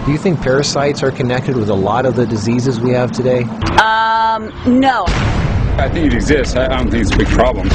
Do you think parasites are connected with a lot of the diseases we have today? No. I think it exists. I don't think it's a big problem.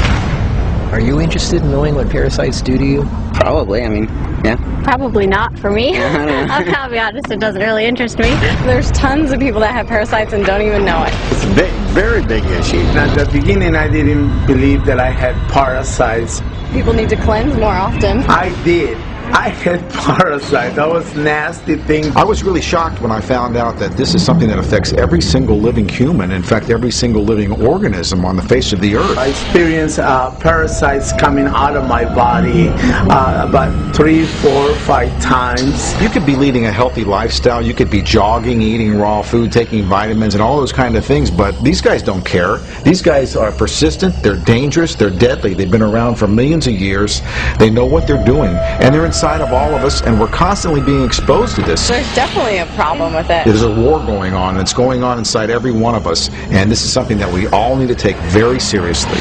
Are you interested in knowing what parasites do to you? Probably, I mean, yeah. Probably not for me. I'll be honest, it doesn't really interest me. There's tons of people that have parasites and don't even know it. It's a big, very big issue. At the beginning, I didn't believe that I had parasites. People need to cleanse more often. I did. I had parasites. That was nasty thing. I was really shocked when I found out that this is something that affects every single living human, in fact every single living organism on the face of the earth. I experienced parasites coming out of my body about 3, 4, 5 times. You could be leading a healthy lifestyle, you could be jogging, eating raw food, taking vitamins and all those kind of things, but these guys don't care. These guys are persistent, they're dangerous, they're deadly. They've been around for millions of years. They know what they're doing, and they're inside of all of us, and we're constantly being exposed to this. There's definitely a problem with it. There's a war going on, and it's going on inside every one of us, and this is something that we all need to take very seriously.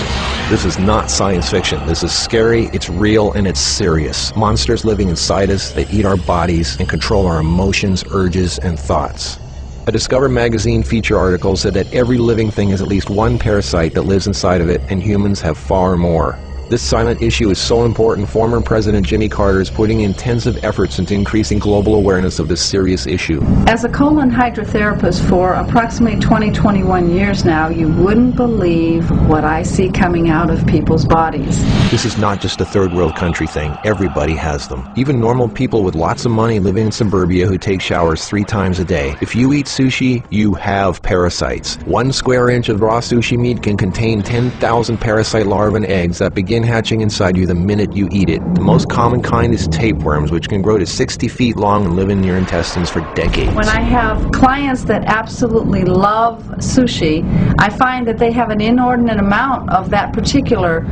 This is not science fiction. This is scary, it's real, and it's serious. Monsters living inside us that eat our bodies and control our emotions, urges, and thoughts. A Discover magazine feature article said that every living thing has at least one parasite that lives inside of it, and humans have far more. This silent issue is so important, former President Jimmy Carter is putting intensive efforts into increasing global awareness of this serious issue. As a colon hydrotherapist for approximately 21 years now, you wouldn't believe what I see coming out of people's bodies. This is not just a third world country thing. Everybody has them. Even normal people with lots of money living in suburbia who take showers 3 times a day. If you eat sushi, you have parasites. 1 square inch of raw sushi meat can contain 10,000 parasite larvae and eggs that begin hatching inside you the minute you eat it. The most common kind is tapeworms, which can grow to 60 feet long and live in your intestines for decades. When I have clients that absolutely love sushi, I find that they have an inordinate amount of that particular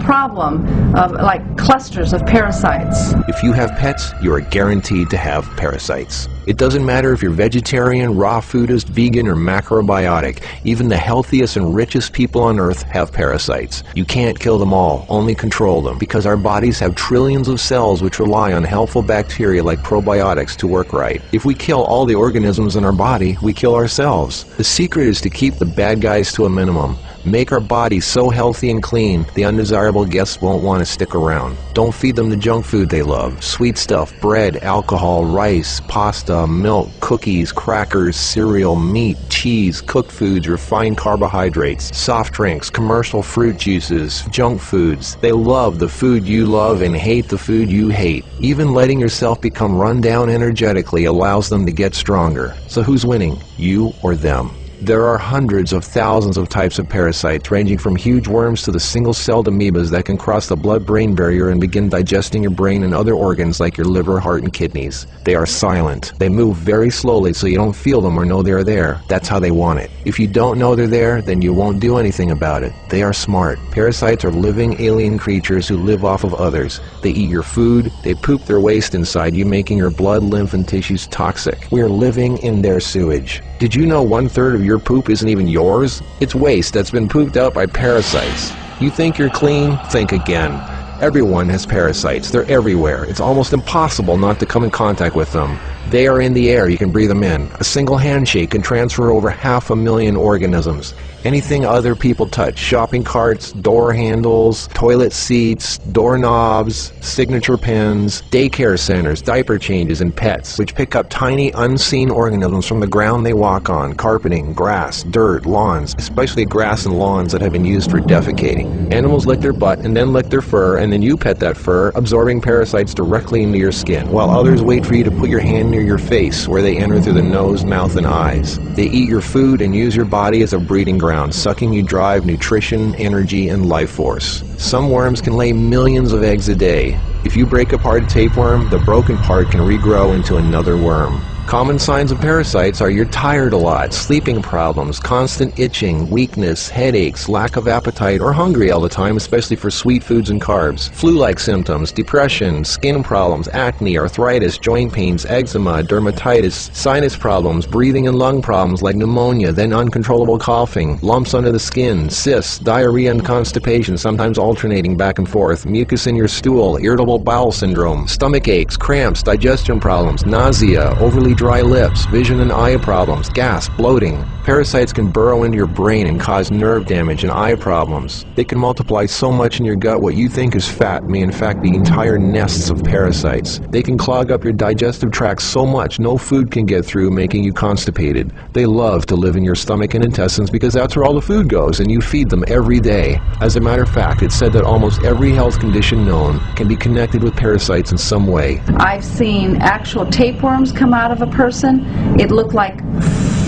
problem of like clusters of parasites. If you have pets, you are guaranteed to have parasites. It doesn't matter if you're vegetarian, raw foodist, vegan, or macrobiotic. Even the healthiest and richest people on earth have parasites. You can't kill them all, only control them, because our bodies have trillions of cells which rely on helpful bacteria like probiotics to work right. If we kill all the organisms in our body, we kill ourselves. The secret is to keep the bad guys to a minimum. Make our bodies so healthy and clean, the undesirable guests won't want to stick around. Don't feed them the junk food they love. Sweet stuff, bread, alcohol, rice, pasta, milk, cookies, crackers, cereal, meat, cheese, cooked foods, refined carbohydrates, soft drinks, commercial fruit juices, junk foods. They love the food you love and hate the food you hate. Even letting yourself become run down energetically allows them to get stronger. So who's winning, you or them? There are hundreds of thousands of types of parasites, ranging from huge worms to the single-celled amoebas that can cross the blood-brain barrier and begin digesting your brain and other organs like your liver, heart, and kidneys. They are silent. They move very slowly so you don't feel them or know they're there. That's how they want it. If you don't know they're there, then you won't do anything about it. They are smart. Parasites are living alien creatures who live off of others. They eat your food, they poop their waste inside you, making your blood, lymph, and tissues toxic. We are living in their sewage. Did you know 1/3 of your poop isn't even yours? It's waste that's been pooped out by parasites. You think you're clean? Think again. Everyone has parasites. They're everywhere. It's almost impossible not to come in contact with them. They are in the air. You can breathe them in. A single handshake can transfer over 500,000 organisms. Anything other people touch, shopping carts, door handles, toilet seats, doorknobs, signature pens, daycare centers, diaper changes, and pets, which pick up tiny unseen organisms from the ground they walk on, carpeting, grass, dirt, lawns, especially grass and lawns that have been used for defecating. Animals lick their butt and then lick their fur, and then you pet that fur, absorbing parasites directly into your skin, while others wait for you to put your hand near your face, where they enter through the nose, mouth, and eyes. They eat your food and use your body as a breeding ground, sucking you dry of nutrition, energy, and life force. Some worms can lay millions of eggs a day. If you break apart a tapeworm, the broken part can regrow into another worm. Common signs of parasites are you're tired a lot, sleeping problems, constant itching, weakness, headaches, lack of appetite, or hungry all the time, especially for sweet foods and carbs, flu-like symptoms, depression, skin problems, acne, arthritis, joint pains, eczema, dermatitis, sinus problems, breathing and lung problems like pneumonia, then uncontrollable coughing, lumps under the skin, cysts, diarrhea and constipation, sometimes alternating back and forth, mucus in your stool, irritable bowel syndrome, stomach aches, cramps, digestion problems, nausea, overly really dry lips, vision and eye problems, gas, bloating. Parasites can burrow into your brain and cause nerve damage and eye problems. They can multiply so much in your gut what you think is fat may in fact be entire nests of parasites. They can clog up your digestive tract so much no food can get through, making you constipated. They love to live in your stomach and intestines because that's where all the food goes, and you feed them every day. As a matter of fact, it's said that almost every health condition known can be connected with parasites in some way. I've seen actual tapeworms come out of a person. It looked like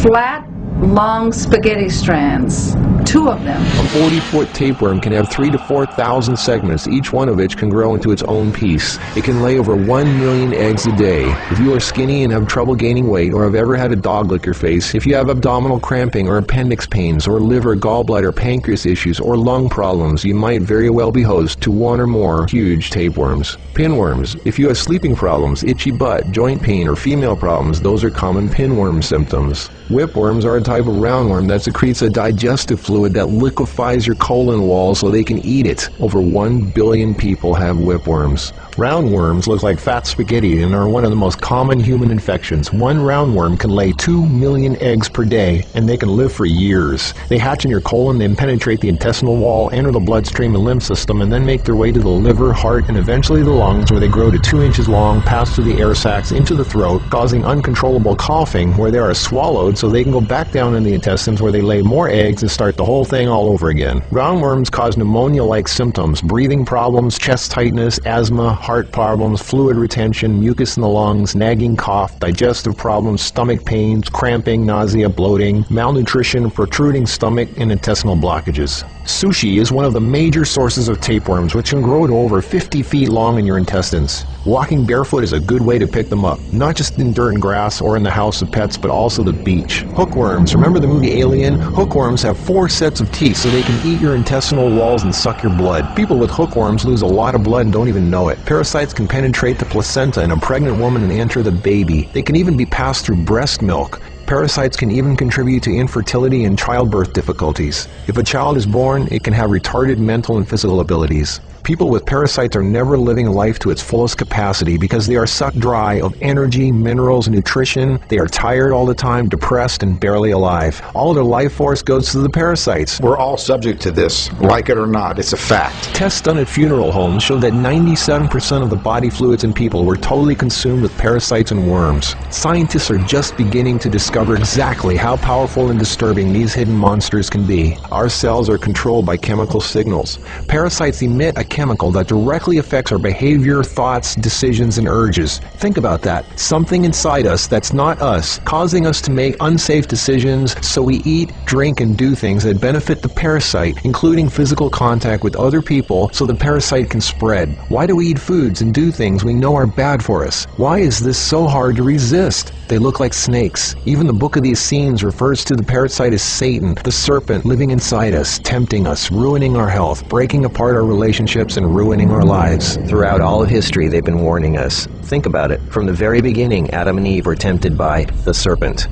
flat, long spaghetti strands. 2 of them. A 40-foot tapeworm can have 3,000 to 4,000 segments, each one of which can grow into its own piece. It can lay over 1 million eggs a day. If you are skinny and have trouble gaining weight, or have ever had a dog lick your face, if you have abdominal cramping or appendix pains, or liver, gallbladder, pancreas issues, or lung problems, you might very well be host to 1 or more huge tapeworms. Pinworms. If you have sleeping problems, itchy butt, joint pain, or female problems, those are common pinworm symptoms. Whipworms are a type of roundworm that secretes a digestive fluid that liquefies your colon wall so they can eat it. Over 1 billion people have whipworms. Roundworms look like fat spaghetti and are one of the most common human infections. One roundworm can lay 2 million eggs per day, and they can live for years. They hatch in your colon, then penetrate the intestinal wall, enter the bloodstream and lymph system, and then make their way to the liver, heart, and eventually the lungs, where they grow to 2 inches long, pass through the air sacs into the throat, causing uncontrollable coughing, where they are swallowed so they can go back down in the intestines, where they lay more eggs and start the whole thing all over again. Roundworms cause pneumonia-like symptoms, breathing problems, chest tightness, asthma, heart problems, fluid retention, mucus in the lungs, nagging cough, digestive problems, stomach pains, cramping, nausea, bloating, malnutrition, protruding stomach, and intestinal blockages. Sushi is one of the major sources of tapeworms, which can grow to over 50 feet long in your intestines. Walking barefoot is a good way to pick them up, not just in dirt and grass or in the house of pets, but also the beach. Hookworms. Remember the movie Alien? Hookworms have 4 sets of teeth so they can eat your intestinal walls and suck your blood. People with hookworms lose a lot of blood and don't even know it. Parasites can penetrate the placenta in a pregnant woman and enter the baby. They can even be passed through breast milk. Parasites can even contribute to infertility and childbirth difficulties. If a child is born, it can have retarded mental and physical abilities. People with parasites are never living life to its fullest capacity because they are sucked dry of energy, minerals, and nutrition. They are tired all the time, depressed, and barely alive. All of their life force goes to the parasites. We're all subject to this, like it or not. It's a fact. Tests done at funeral homes show that 97% of the body fluids in people were totally consumed with parasites and worms. Scientists are just beginning to discover exactly how powerful and disturbing these hidden monsters can be. Our cells are controlled by chemical signals. Parasites emit a chemical that directly affects our behavior, thoughts, decisions, and urges. Think about that. Something inside us that's not us, causing us to make unsafe decisions, so we eat, drink, and do things that benefit the parasite, including physical contact with other people so the parasite can spread. Why do we eat foods and do things we know are bad for us? Why is this so hard to resist? They look like snakes. Even the Book of the Essenes refers to the parasite as Satan, the serpent living inside us, tempting us, ruining our health, breaking apart our relationships, and ruining our lives. Throughout all of history, they've been warning us. Think about it. From the very beginning, Adam and Eve were tempted by the serpent.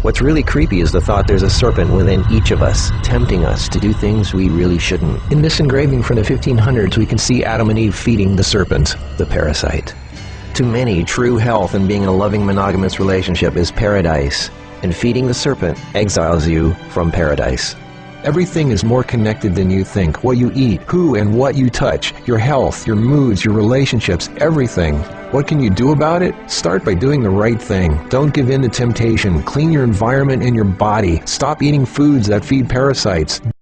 What's really creepy is the thought there's a serpent within each of us, tempting us to do things we really shouldn't. In this engraving from the 1500s, we can see Adam and Eve feeding the serpent, the parasite. To many, true health and being in a loving monogamous relationship is paradise, and feeding the serpent exiles you from paradise. Everything is more connected than you think. What you eat, who and what you touch, your health, your moods, your relationships, everything. What can you do about it? Start by doing the right thing. Don't give in to temptation. Clean your environment and your body. Stop eating foods that feed parasites.